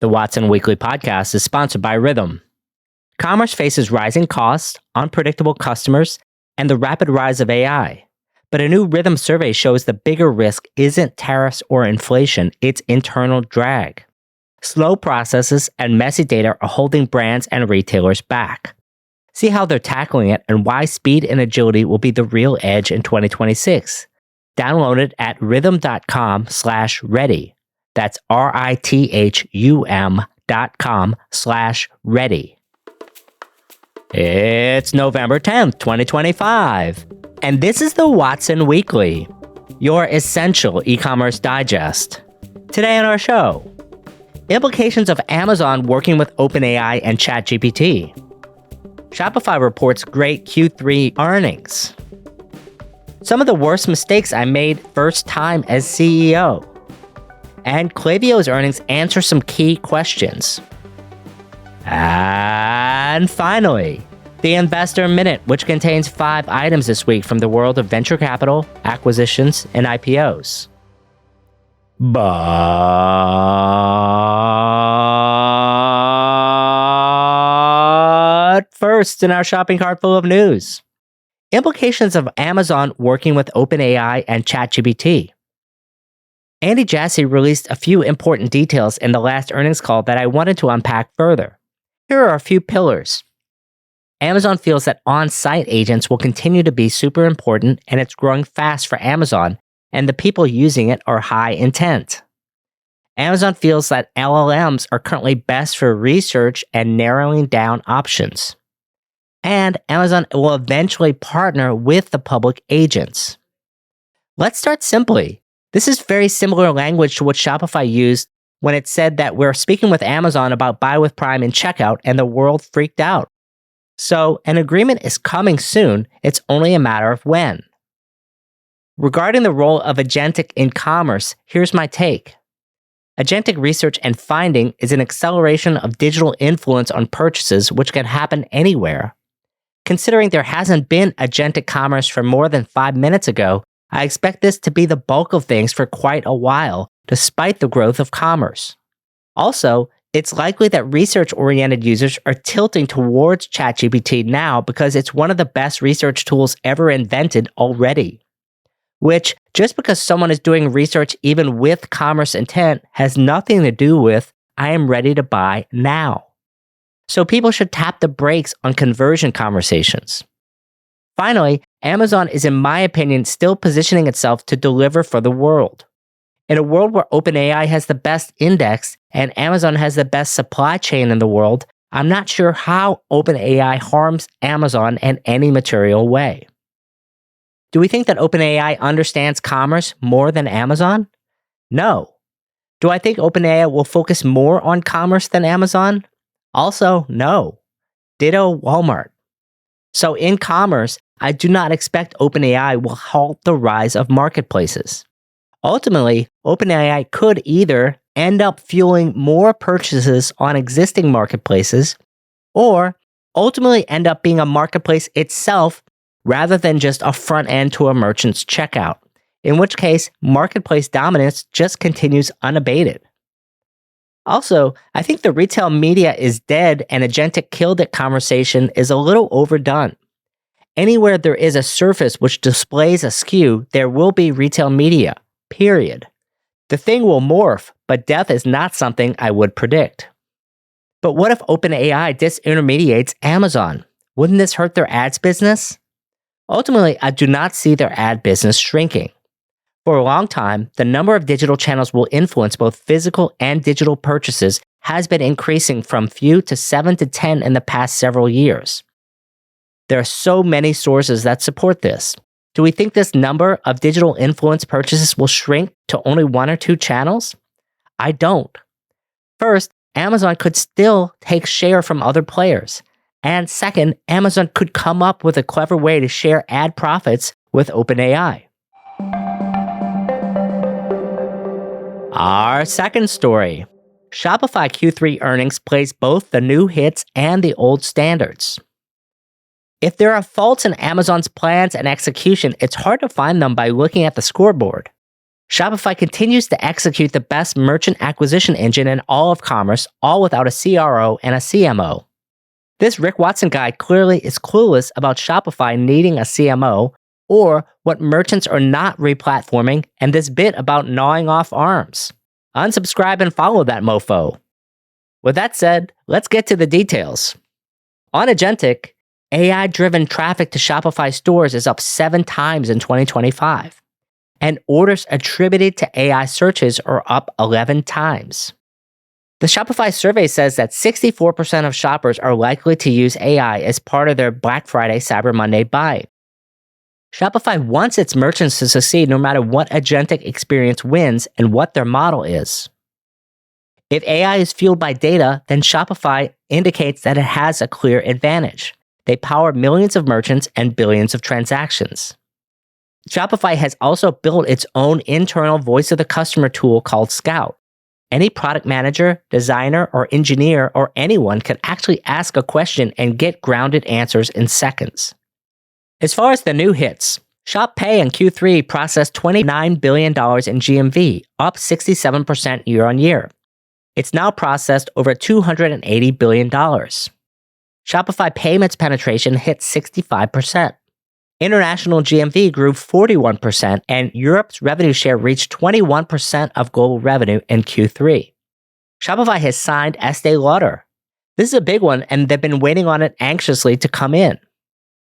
The Watson Weekly podcast is sponsored by Rhythm. Commerce faces rising costs, unpredictable customers, and the rapid rise of AI. But a new Rhythm survey shows the bigger risk isn't tariffs or inflation, it's internal drag. Slow processes and messy data are holding brands and retailers back. See how they're tackling it and why speed and agility will be the real edge in 2026. Download it at rhythm.com/ready. That's RITHUM.com/ready. It's November 10th, 2025, and this is the Watson Weekly, your essential e-commerce digest. Today on our show, implications of Amazon working with OpenAI and ChatGPT. Shopify reports great Q3 earnings. Some of the worst mistakes I made first time as CEO. And Klaviyo's earnings answer some key questions. And finally, the Investor Minute, which contains 5 items this week from the world of venture capital, acquisitions, and IPOs. But first, in our shopping cart full of news, implications of Amazon working with OpenAI and ChatGPT. Andy Jassy released a few important details in the last earnings call that I wanted to unpack further. Here are a few pillars. Amazon feels that on-site agents will continue to be super important and it's growing fast for Amazon, and the people using it are high intent. Amazon feels that LLMs are currently best for research and narrowing down options. And Amazon will eventually partner with the public agents. Let's start simply. This is very similar language to what Shopify used when it said that we're speaking with Amazon about Buy with Prime in checkout and the world freaked out. So an agreement is coming soon, it's only a matter of when. Regarding the role of agentic in commerce, here's my take. Agentic research and finding is an acceleration of digital influence on purchases which can happen anywhere. Considering there hasn't been agentic commerce for more than 5 minutes ago, I expect this to be the bulk of things for quite a while, despite the growth of commerce. Also, it's likely that research-oriented users are tilting towards ChatGPT now because it's one of the best research tools ever invented already. Which, just because someone is doing research even with commerce intent, has nothing to do with, I am ready to buy now. So people should tap the brakes on conversion conversations. Finally, Amazon is, in my opinion, still positioning itself to deliver for the world. In a world where OpenAI has the best index and Amazon has the best supply chain in the world, I'm not sure how OpenAI harms Amazon in any material way. Do we think that OpenAI understands commerce more than Amazon? No. Do I think OpenAI will focus more on commerce than Amazon? Also, no. Ditto Walmart. So in commerce, I do not expect OpenAI will halt the rise of marketplaces. Ultimately, OpenAI could either end up fueling more purchases on existing marketplaces, or ultimately end up being a marketplace itself rather than just a front end to a merchant's checkout, in which case marketplace dominance just continues unabated. Also, I think the retail media is dead and agentic killed it conversation is a little overdone. Anywhere there is a surface which displays a SKU, there will be retail media, period. The thing will morph, but death is not something I would predict. But what if OpenAI disintermediates Amazon? Wouldn't this hurt their ads business? Ultimately, I do not see their ad business shrinking. For a long time, the number of digital channels will influence both physical and digital purchases has been increasing from few to 7 to 10 in the past several years. There are so many sources that support this. Do we think this number of digital influence purchases will shrink to only 1 or 2 channels? I don't. First, Amazon could still take share from other players. And second, Amazon could come up with a clever way to share ad profits with OpenAI. Our second story. Shopify Q3 earnings plays both the new hits and the old standards. If there are faults in Amazon's plans and execution, it's hard to find them by looking at the scoreboard. Shopify continues to execute the best merchant acquisition engine in all of commerce, all without a CRO and a CMO. This Rick Watson guy clearly is clueless about Shopify needing a CMO or what merchants are not replatforming and this bit about gnawing off arms. Unsubscribe and follow that mofo. With that said, let's get to the details. On Agentic, AI-driven traffic to Shopify stores is up 7 times in 2025, and orders attributed to AI searches are up 11 times. The Shopify survey says that 64% of shoppers are likely to use AI as part of their Black Friday Cyber Monday buy. Shopify wants its merchants to succeed no matter what agentic experience wins and what their model is. If AI is fueled by data, then Shopify indicates that it has a clear advantage. They power millions of merchants and billions of transactions. Shopify has also built its own internal voice of the customer tool called Scout. Any product manager, designer, or engineer, or anyone can actually ask a question and get grounded answers in seconds. As far as the new hits, Shop Pay in Q3 processed $29 billion in GMV, up 67% year on year. It's now processed over $280 billion. Shopify Payments penetration hit 65%. International GMV grew 41%, and Europe's revenue share reached 21% of global revenue in Q3. Shopify has signed Estée Lauder. This is a big one, and they've been waiting on it anxiously to come in.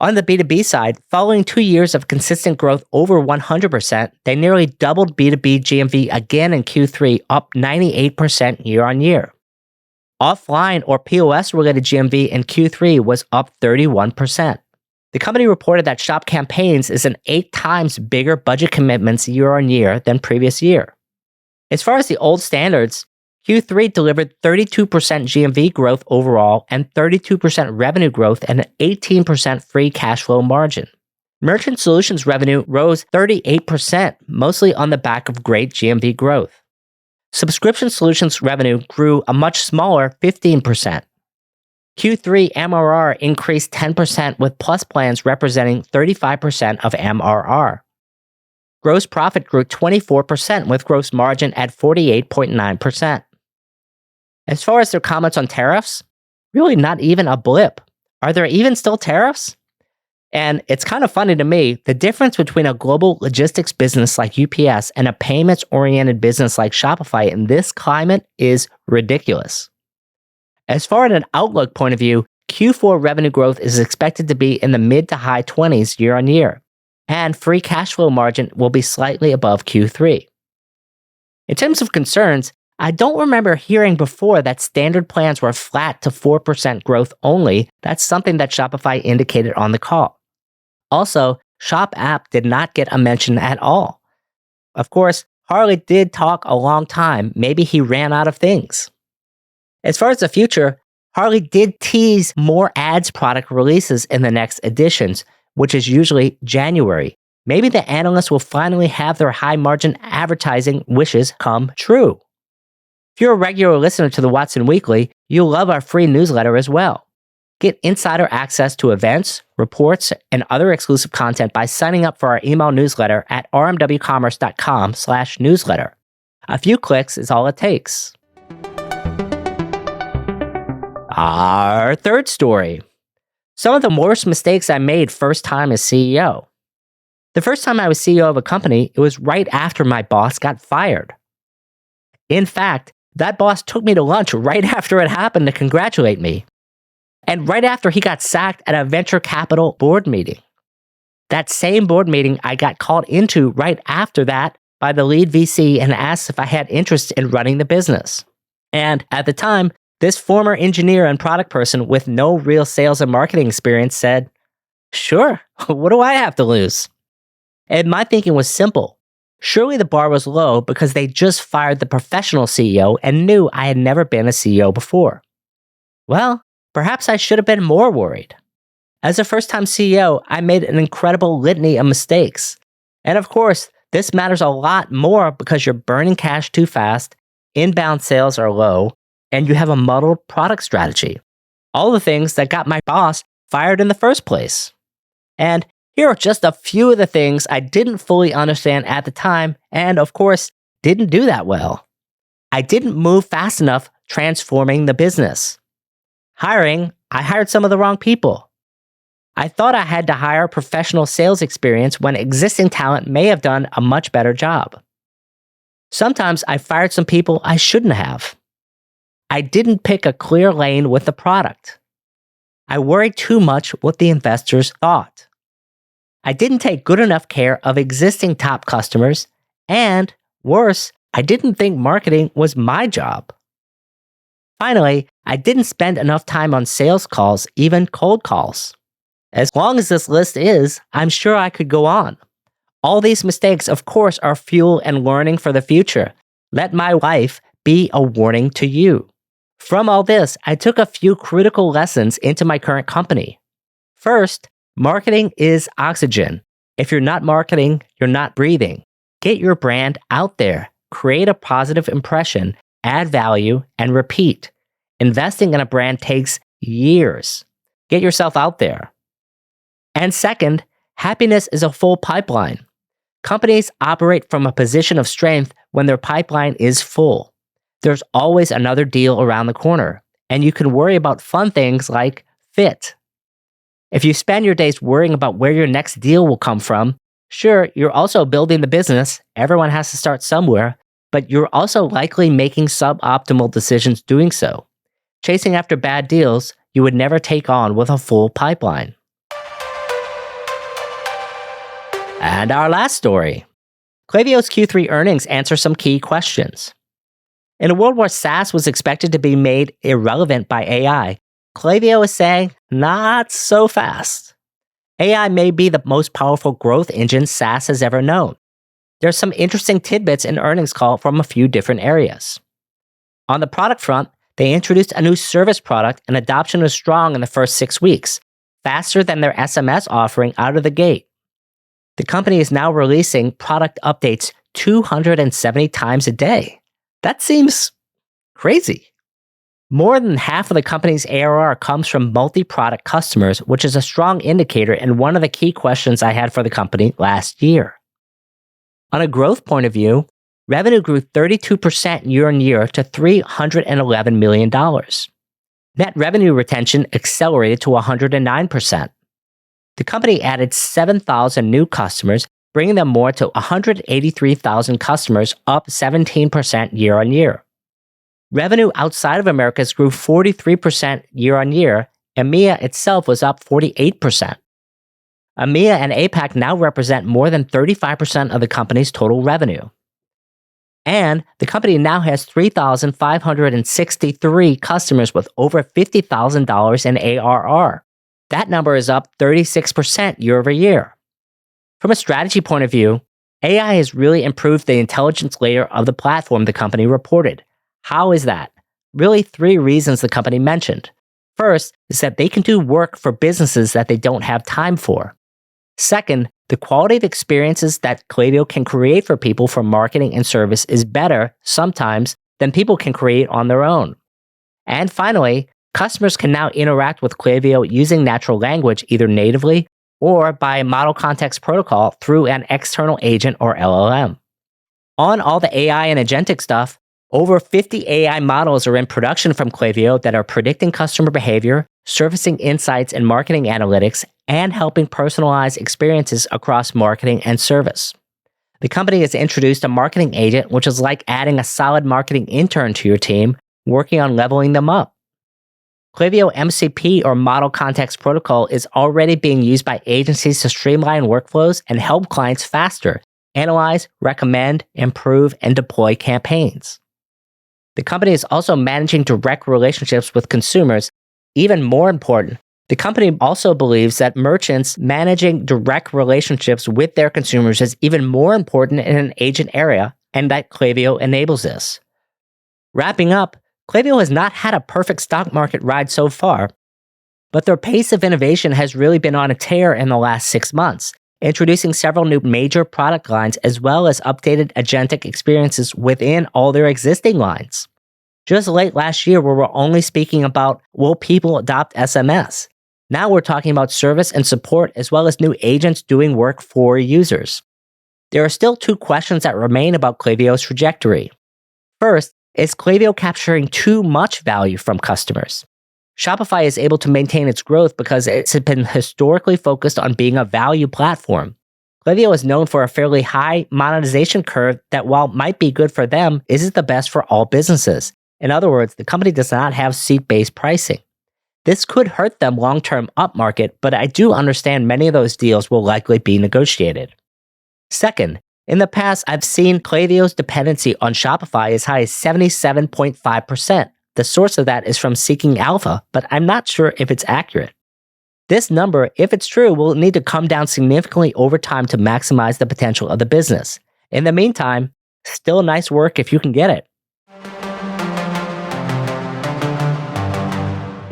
On the B2B side, following 2 years of consistent growth over 100%, they nearly doubled B2B GMV again in Q3, up 98% year on year. Offline or POS-related GMV in Q3 was up 31%. The company reported that Shop Campaigns is an 8 times bigger budget commitments year on year than previous year. As far as the old standards, Q3 delivered 32% GMV growth overall and 32% revenue growth and an 18% free cash flow margin. Merchant Solutions revenue rose 38%, mostly on the back of great GMV growth. Subscription Solutions revenue grew a much smaller 15%. Q3 MRR increased 10% with Plus plans representing 35% of MRR. Gross profit grew 24% with gross margin at 48.9%. As far as their comments on tariffs, really not even a blip. Are there even still tariffs? And it's kind of funny to me, the difference between a global logistics business like UPS and a payments-oriented business like Shopify in this climate is ridiculous. As far as an outlook point of view, Q4 revenue growth is expected to be in the mid to high 20s year on year, and free cash flow margin will be slightly above Q3. In terms of concerns, I don't remember hearing before that standard plans were flat to 4% growth only. That's something that Shopify indicated on the call. Also, Shop app did not get a mention at all. Of course, Harley did talk a long time. Maybe he ran out of things. As far as the future, Harley did tease more ads product releases in the next editions, which is usually January. Maybe the analysts will finally have their high-margin advertising wishes come true. If you're a regular listener to the Watson Weekly, you'll love our free newsletter as well. Get insider access to events, reports, and other exclusive content by signing up for our email newsletter at rmwcommerce.com/newsletter. A few clicks is all it takes. Our third story. Some of the worst mistakes I made first time as CEO. The first time I was CEO of a company, it was right after my boss got fired. In fact, that boss took me to lunch right after it happened to congratulate me. And right after he got sacked at a venture capital board meeting. That same board meeting I got called into right after that by the lead VC and asked if I had interest in running the business. And at the time, this former engineer and product person with no real sales and marketing experience said, "Sure, what do I have to lose?" And my thinking was simple. Surely the bar was low because they just fired the professional CEO and knew I had never been a CEO before. Well, perhaps I should have been more worried. As a first-time CEO, I made an incredible litany of mistakes. And of course, this matters a lot more because you're burning cash too fast, inbound sales are low, and you have a muddled product strategy. All the things that got my boss fired in the first place. And Here are just a few of the things I didn't fully understand at the time and, of course, didn't do that well. I didn't move fast enough transforming the business. Hiring, I hired some of the wrong people. I thought I had to hire professional sales experience when existing talent may have done a much better job. Sometimes I fired some people I shouldn't have. I didn't pick a clear lane with the product. I worried too much what the investors thought. I didn't take good enough care of existing top customers, and worse, I didn't think marketing was my job. Finally, I didn't spend enough time on sales calls, even cold calls. As long as this list is, I'm sure I could go on. All these mistakes, of course, are fuel and learning for the future. Let my life be a warning to you. From all this, I took a few critical lessons into my current company. First, marketing is oxygen. If you're not marketing, you're not breathing. Get your brand out there, create a positive impression, add value, and repeat. Investing in a brand takes years. Get yourself out there. And second, happiness is a full pipeline. Companies operate from a position of strength when their pipeline is full. There's always another deal around the corner, and you can worry about fun things like fit. If you spend your days worrying about where your next deal will come from, sure, you're also building the business. Everyone has to start somewhere, but you're also likely making suboptimal decisions doing so. Chasing after bad deals you would never take on with a full pipeline. And our last story. Klaviyo's Q3 earnings answer some key questions. In a world where SaaS was expected to be made irrelevant by AI, Klaviyo is saying, not so fast. AI may be the most powerful growth engine SaaS has ever known. There's some interesting tidbits in earnings call from a few different areas. On the product front, they introduced a new service product and adoption was strong in the first 6 weeks, faster than their SMS offering out of the gate. The company is now releasing product updates 270 times a day. That seems crazy. More than half of the company's ARR comes from multi-product customers, which is a strong indicator and one of the key questions I had for the company last year. On a growth point of view, revenue grew 32% year-on-year to $311 million. Net revenue retention accelerated to 109%. The company added 7,000 new customers, bringing them more to 183,000 customers, up 17% year-on-year. Revenue outside of Americas grew 43% year-on-year. EMEA itself was up 48%. EMEA and APAC now represent more than 35% of the company's total revenue. And the company now has 3,563 customers with over $50,000 in ARR. That number is up 36% year-over-year. From a strategy point of view, AI has really improved the intelligence layer of the platform the company reported. How is that? Really 3 reasons the company mentioned. First is that they can do work for businesses that they don't have time for. Second, the quality of experiences that Klaviyo can create for people for marketing and service is better sometimes than people can create on their own. And finally, customers can now interact with Klaviyo using natural language either natively or by Model Context Protocol through an external agent or LLM. On all the AI and agentic stuff, over 50 AI models are in production from Klaviyo that are predicting customer behavior, surfacing insights in marketing analytics, and helping personalize experiences across marketing and service. The company has introduced a marketing agent, which is like adding a solid marketing intern to your team, working on leveling them up. Klaviyo MCP, or Model Context Protocol, is already being used by agencies to streamline workflows and help clients faster, analyze, recommend, improve, and deploy campaigns. The company is also managing direct relationships with consumers. Even more important, the company also believes that merchants managing direct relationships with their consumers is even more important in an agent area, and that Klaviyo enables this. Wrapping up, Klaviyo has not had a perfect stock market ride so far, but their pace of innovation has really been on a tear in the last 6 months, introducing several new major product lines as well as updated agentic experiences within all their existing lines. Just late last year, we were only speaking about, will people adopt SMS? Now we're talking about service and support as well as new agents doing work for users. There are still two questions that remain about Klaviyo's trajectory. First, is Klaviyo capturing too much value from customers? Shopify is able to maintain its growth because it's been historically focused on being a value platform. Klaviyo is known for a fairly high monetization curve that, while might be good for them, isn't the best for all businesses. In other words, the company does not have seat-based pricing. This could hurt them long-term upmarket, but I do understand many of those deals will likely be negotiated. Second, in the past, I've seen Klaviyo's dependency on Shopify as high as 77.5%. The source of that is from Seeking Alpha, but I'm not sure if it's accurate. This number, if it's true, will need to come down significantly over time to maximize the potential of the business. In the meantime, still nice work if you can get it.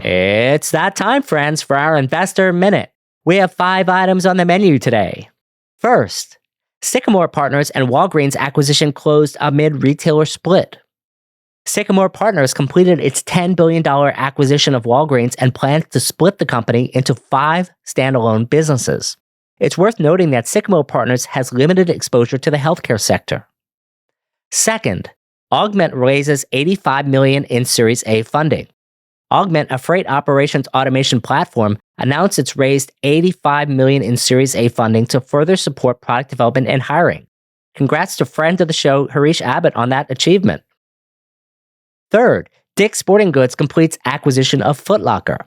It's that time, friends, for our Investor Minute. We have 5 items on the menu today. First, Sycamore Partners and Walgreens acquisition closed amid retailer split. Sycamore Partners completed its $10 billion acquisition of Walgreens and plans to split the company into 5 standalone businesses. It's worth noting that Sycamore Partners has limited exposure to the healthcare sector. Second, Augment raises $85 million in Series A funding. Augment, a freight operations automation platform, announced it's raised $85 million in Series A funding to further support product development and hiring. Congrats to friend of the show, Harish Abbott, on that achievement. Third, Dick's Sporting Goods completes acquisition of Foot Locker.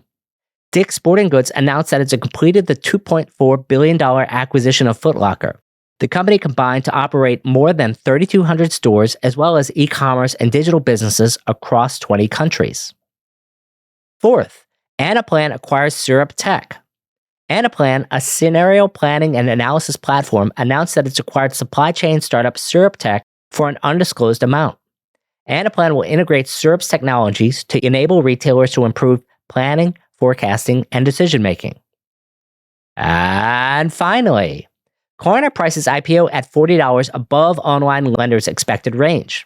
Dick's Sporting Goods announced that it's completed the $2.4 billion acquisition of Foot Locker. The company combined to operate more than 3,200 stores as well as e-commerce and digital businesses across 20 countries. Fourth, Anaplan acquires Syrup Tech. Anaplan, a scenario planning and analysis platform, announced that it's acquired supply chain startup Syrup Tech for an undisclosed amount. Anaplan will integrate Syrup's technologies to enable retailers to improve planning, forecasting, and decision-making. And finally, Klarna prices IPO at $40 above online lenders' expected range.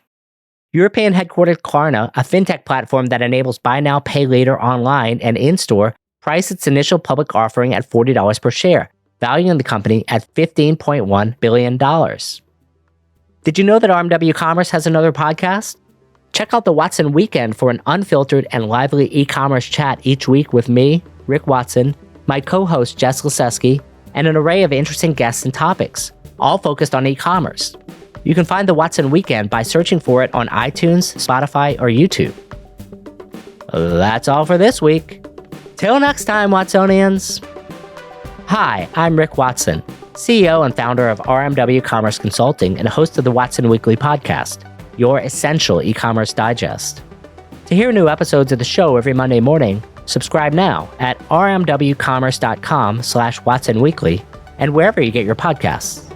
European-headquartered Klarna, a fintech platform that enables buy now, pay later online and in-store, priced its initial public offering at $40 per share, valuing the company at $15.1 billion. Did you know that RMW Commerce has another podcast? Check out the Watson Weekend for an unfiltered and lively e-commerce chat each week with me, Rick Watson, my co-host Jess Lasewski, and an array of interesting guests and topics, all focused on e-commerce. You can find the Watson Weekend by searching for it on iTunes, Spotify, or YouTube. That's all for this week. Till next time, Watsonians. Hi, I'm Rick Watson, CEO and founder of RMW Commerce Consulting and host of the Watson Weekly podcast, your essential e-commerce digest. To hear new episodes of the show every Monday morning, subscribe now at rmwcommerce.com/WatsonWeekly and wherever you get your podcasts.